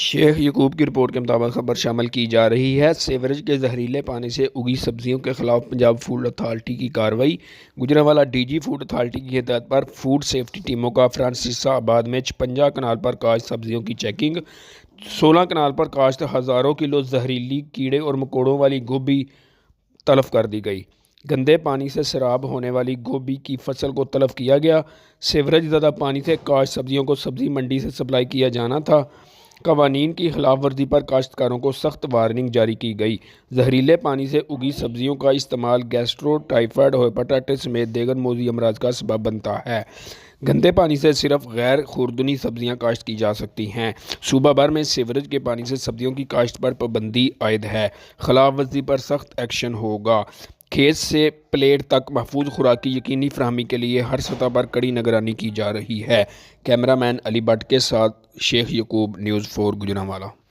शेख यकूब की रिपोर्ट के मुताबिक खबर शामिल की जा रही है। सीवरेज के जहरीले पानी से उगी सब्जियों के खिलाफ पंजाब फूड अथॉरिटी की कार्रवाई। गुजरांवाला डीजी फूड अथॉरिटी की हिदायत पर फूड सेफ्टी टीमों का फ्रांसिसाबाद में 56 कनाल पर काश्त सब्जियों की चेकिंग। 16 कनाल पर काश्त हज़ारों किलो जहरीली कीड़े और मकोड़ों वाली गोभी तलफ कर दी गई। गंदे पानी से सैराब होने वाली गोभी की फसल को तलफ किया गया। सीवरेज ज़्यादा पानी से काश्त सब्जियों को सब्जी मंडी से सप्लाई किया जाना था। कवानीन की खिलाफ वर्जी पर काश्तकारों को सख्त वार्निंग जारी की गई। जहरीले पानी से उगी सब्जियों का इस्तेमाल गैस्ट्रो, टाइफाइड, हेपेटाइटिस समेत दीगर मोज़ी अमराज का सबब बनता है। गंदे पानी से सिर्फ गैर खुर्दनी सब्जियां काश्त की जा सकती हैं। सूबा भर में सीवरेज के पानी से सब्जियों की काश्त पर पाबंदी आयद है। खिलाफ वर्जी पर सख्त एक्शन होगा। खेत से प्लेट तक महफूज खुराक की यकीनी फरहमी के लिए हर सतह पर कड़ी निगरानी की जा रही है। कैमरामैन अली भट्ट के साथ शेख यकूब, न्यूज़ 4 गुजरांवाला।